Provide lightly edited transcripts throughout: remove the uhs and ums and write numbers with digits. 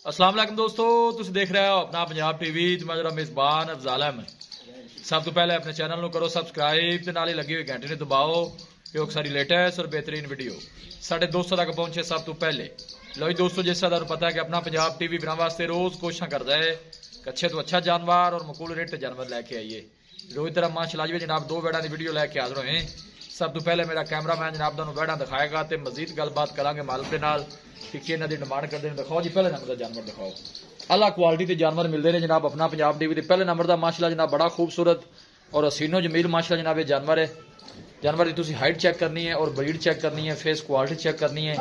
अस्सलाम वालेकुम दोस्तों, तुम देख रहे हो अपना पंजाब टीवी। मैं जरा मेजबान अफजाल अहमद। सब तो पहले अपने चैनल को करो सबसक्राइब ते नाले लगी हुई घंटे ने दबाओ क्योंकि सारी लेटेस्ट और बेहतरीन वीडियो साढ़े दोस्तों तक पहुंचे सब तो पहले। लो जी दोस्तों, जिस तरह पता है कि अपना पंजाब टीवी बनाने वास्ते रोज कोशिश करता है कि अच्छे तो अच्छा जानवर और मकूल रेट जानवर लैके आइए। रोज तरह माशाल्लाह जी जनाब दो वेड़ा की वीडियो लैके हाजिर होए। सब तो पहले मेरा कैमरामैन जनाब तुहानू वेड़ा दिखाएगा तो मजीद गलबात करांगे मालिक के नाल कि इन्हों की डिमांड करते हैं। दिखाओ जी पहले नंबर का जानवर दिखाओ। अला क्वालिटी के जानवर मिलते हैं जनाब अपना पंजाब टीवी के पहले नंबर का माशाल्लाह जनाब बड़ा खूबसूरत और हसीनो जमील माशाल्लाह जनाब ये जानवर है। जानवर की तुसी हाइट चेक करनी है और ब्रीड चेक करनी है, फेस क्वालिटी चेक करनी है।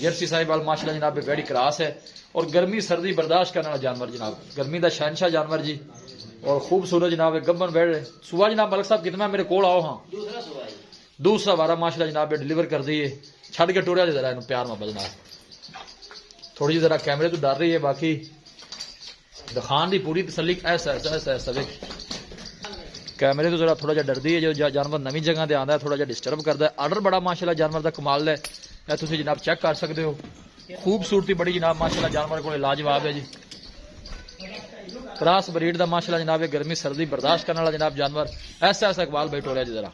जर्सी साहिबाल माशाल्लाह जनाब बड़ी क्रास है और गर्मी सर्दी बर्दाश्त करने वाला जानवर जनाब, गर्मी का शहनशाह जानवर जी और खूबसूरत जनाब गब्बन बैठ सुबह जनाब मलिक साहब कितना मेरे को आओ। हाँ दूसरा वारा माशाल्लाह जनाब डिलीवर कर दी है। छड़ के टोरिया जरा इन प्यार में बजना थोड़ी जी जरा कैमरे तो डर रही है, बाकी दिखान की पूरी तसली ऐसा ऐसा ऐसा ऐसा कैमरे तो जरा थोड़ा जहा डरती है। जो जानवर नवी जगह से आता है थोड़ा जहा डिस्टर्ब करता है। आर्डर बड़ा माशाल्लाह जानवर का कमाल है, तुम जनाब चेक कर सकते हो। खूबसूरती बड़ी जनाब माशाल्लाह जानवर को लाजवाब है जी। क्रास ब्रीड का माशाल्लाह जनाब गर्मी सर्दी बर्दाश्त करने वाला जनाब जानवर ऐसा ऐसा इकबाल भाई टोरिया जी जरा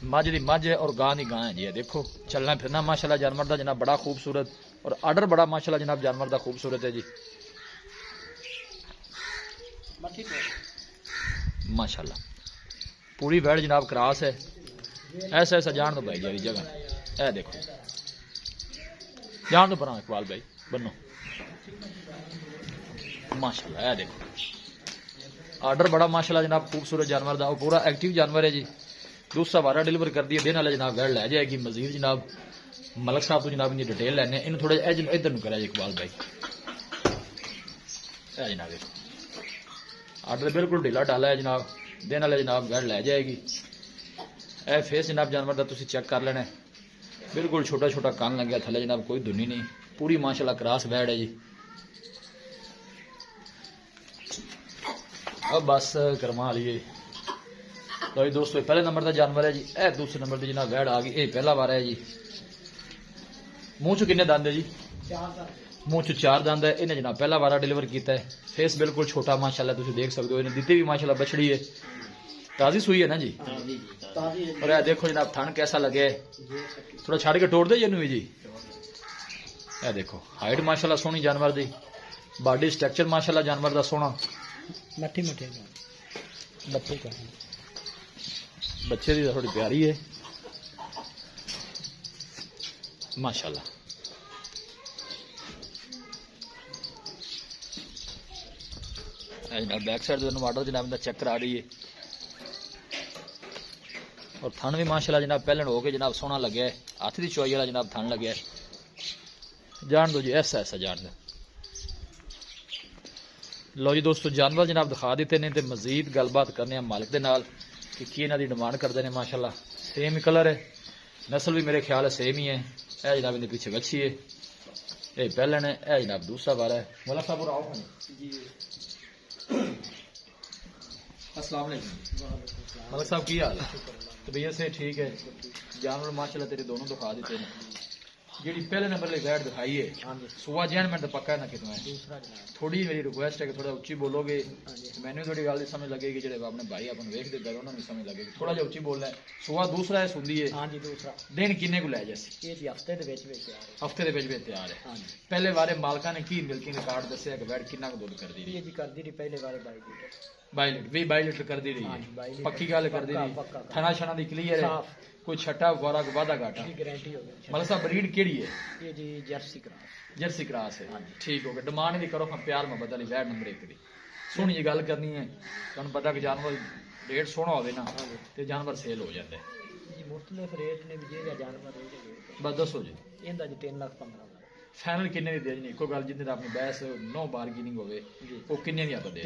मझ की मझ है और गां की गां है जी। देखो चलना फिरना माशाल्लाह जानवर का जनाब बड़ा खूबसूरत और आर्डर बड़ा माशाल्लाह जनाब जानवर का खूबसूरत है जी माशाल्लाह। पूरी वैड जनाब क्रास है ऐसा ऐसा जान दो भाई जी जगह। ए देखो जान दो परा इकबाल भाई बनो माशाल्लाह। ए देखो आर्डर बड़ा माशाल्लाह जनाब खूबसूरत जानवर का पूरा एक्टिव जानवर है जी। दूसरा वारा डिलीवर कर दिया दिन वाले जनाब वैड लै जाएगी। मजीद जनाब मलिक साहब तो जनाब इनकी डिटेल लैने इन थोड़ा इधर न करा इकबाल भाई। है जनाब आर्डर बिल्कुल ढीला डाला है जनाब, दिन वाले जनाब वैड लै जाएगी। ए फेस जनाब जानवर का तुम चेक कर लेना, बिल्कुल छोटा छोटा कान लग गया थले जनाब, कोई धुनी नहीं, पूरी माशाल्लाह क्रास वैड है जी। अब बस करमा लिए तो दोस्तों पहले नंबर का जानवर है जी। ए दूसरे नंबर की जनाब वैड आ गई, ये पहला बार है जी। मुंह चो किन्ने दंद है जी? मुंह चो 4 दंद है। इन्हें जनाब पहला वारा डिलीवर किया है। फेस बिल्कुल छोटा माशाल्लाह तुम देख सकते हो। इन्हें दी भी माशाल्लाह बछड़ी है, ताजी सुई है ना जी। और यह देखो जनाब थन कैसा लगे, थोड़ा छड़ के तोड़ दे जी भी जी। यह देखो हाइट माशाल्लाह सोहनी जानवर दी, बॉडी स्ट्रक्चर माशाल्लाह जानवर का सोहना। बच्चे की थोड़ी प्यारी है माशाल्लाह। जनाब बैक साइड वाटर जनाब चेक करा रही है और थन भी माशाल्लाह जनाब पहले हो के जनाब सोहना लगे है। हाथ की चुआई वाला जनाब थन लगे जान दो जी ऐसा ऐसा जान दो। लो जी दोस्तों जानवर जनाब दिखा देते हैं तो मजीद गलबात करने मालिक के नाल कि इन्हों की डिमांड करते हैं। माशाल्लाह सेम ही कलर है, नस्ल भी मेरे ख्याल है सेम ही है। यह जनाब इनके पीछे बच्ची है, ये पहले ने यह जनाब दूसरा बार है। मौला साहब आओ अस्सलाम वालेकुम मलिक साहब की हाल है? तो भैया से ठीक है। जानवर माशाल्लाह तेरे दोनों दिखा देते हैं। जी पहले नंबर की वैड दिखाई है सुबह जैन मिनट पक्का ना कितना है। थोड़ी मेरी रिक्वेस्ट है कि थोड़ा उच्ची बोलोगे, मैंने थोड़ी गल समझ लगेगी, जो अपने भाई अपन वेखते गए उन्होंने समझ लगेगी। थोड़ा जहा उच्ची बोलना है। सुबह दूसरा है सुंदी है दिन किन्ने को लै जैसे हफ्ते के तैयार है। पहले बारे मालका ने की मिल्किंग रिकॉर्ड दसिया कि वैड किन्ना दुध कर दी रही? पहले बारे 22 लीटर कर दी रही है। पक्की गल कर दी रही, थना छना दी क्लीयर है, कोई छठा वारा वादा घाटा गारंटी हो गई। मतलब साहब ब्रीड केड़ी है? ये जी जर्सी क्रास है। ठीक हो गया। डिमांड भी करो प्यार में बदली वैड नंबर 1 की सोहनी जी गल करनी है। तुहानू पता कि जानवर रेट सोहना हो ना तो जानवर सेल हो जाता है। मुख्तलिफ रेट ने भी जानवर बस दसो जी 3 लाख 15 फाइनल किन्ने दी दे जी? कोई गल जिंदे अपनी बहस नो बारगेनिंग होवे वो किन्ने दी आप दे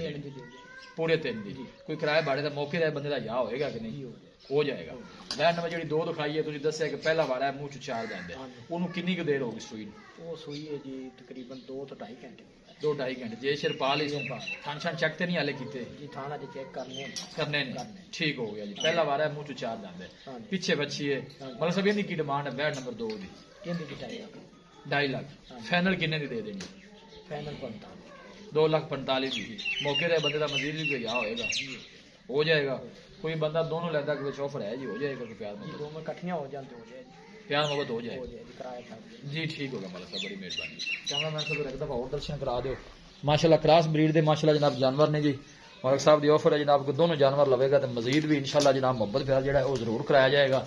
पूरे 3 दी। कोई किराए भाड़े का मौके का बंदे का या होएगा कि नहीं? हो जाएगा। वैड नंबर जी 2 दिखाई है तुसीं दस्सिया कि पहला वारा है मुंह चो 4 दंद है, उन्होंने किन्नी क देर होगी सुई? वो सुई है जी तकरीबन 2 तो 2.5 घंटे 2-2.5 घंटे। जे शिरपाल ही थान शान चेक तो नहीं हाले किते जी? थाना जी चेक करने ने ठीक हो गया जी। पहला वारा है मुंह चो 4 दंद है, पीछे बच्ची है। मतलब सब इनकी की डिमांड है वैड नंबर 2 की? 2.5 लाख फाइनल किन्ने दी दे देनी? फाइनल 2,45,000 दी मौके दे बंदे दा मजीद भी कोई होएगा हो जाएगा। कोई बंदा दोनों लेता कोई ऑफर है जी हो जाएगा कोई प्यार मोहब्बत दोनों इकट्ठियां हो जाते हो जाए प्यार मोहब्बत हो जाए किराया था जी। ठीक होगा मलिक साहब बड़ी मेहरबानी। कैमरामैन साहब एक दफ़ा और दर्शन करा दो। माशाल्लाह क्रॉस ब्रीड दे माशाल्लाह जनाब जानवर ने जी। मलिक साहब की ऑफर है जनाब को दोनों जानवर लवेगा तो मजीद भी इंशाल्लाह जनाब मोहब्बत प्यार जो है वो जरूर कराया जाएगा।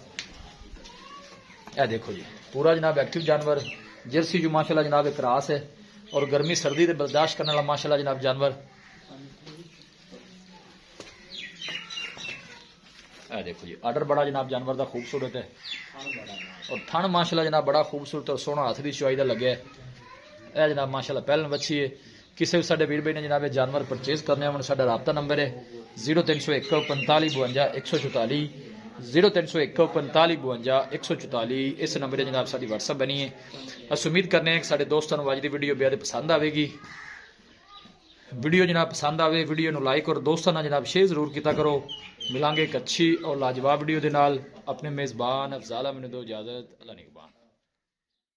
यह देखो जी पूरा जनाब एक्टिव जानवर जर्सी जो माशाल्लाह जनाब एक क्रॉस है और गर्मी सर्दी से बर्दाश्त करने वाला माशाल्लाह जनाब जानवर। यह देखो जी आर्डर बड़ा जनाब जानवर का खूबसूरत है और थन माशाल्लाह जनाब बड़ा खूबसूरत और सोहना हाथ की चुआई का लगे है। यह जनाब माशाल्लाह पहलन बच्ची है। किसी भी साडे वीर भाई ने जनाब जानवर परचेज करने होने साडा राबता नंबर है 0301 45 52 144 0301 45 52 144। इस नंबर पर जनाब साडी व्हाट्सएप बनी है। अस उम्मीद करने हैं कि साडे दोस्तों को अज की वीडियो बेहद पसंद आएगी। वीडियो जनाब पसंद आवे वीडियो को लाइक और दोस्तों ने जनाब शेयर जरूर किया करो। मिलांगे एक अच्छी और लाजवाब वीडियो के नाल। अपने मेज़बान अफजाल मैंने दो इजाजत। अल्लाह निगहबान।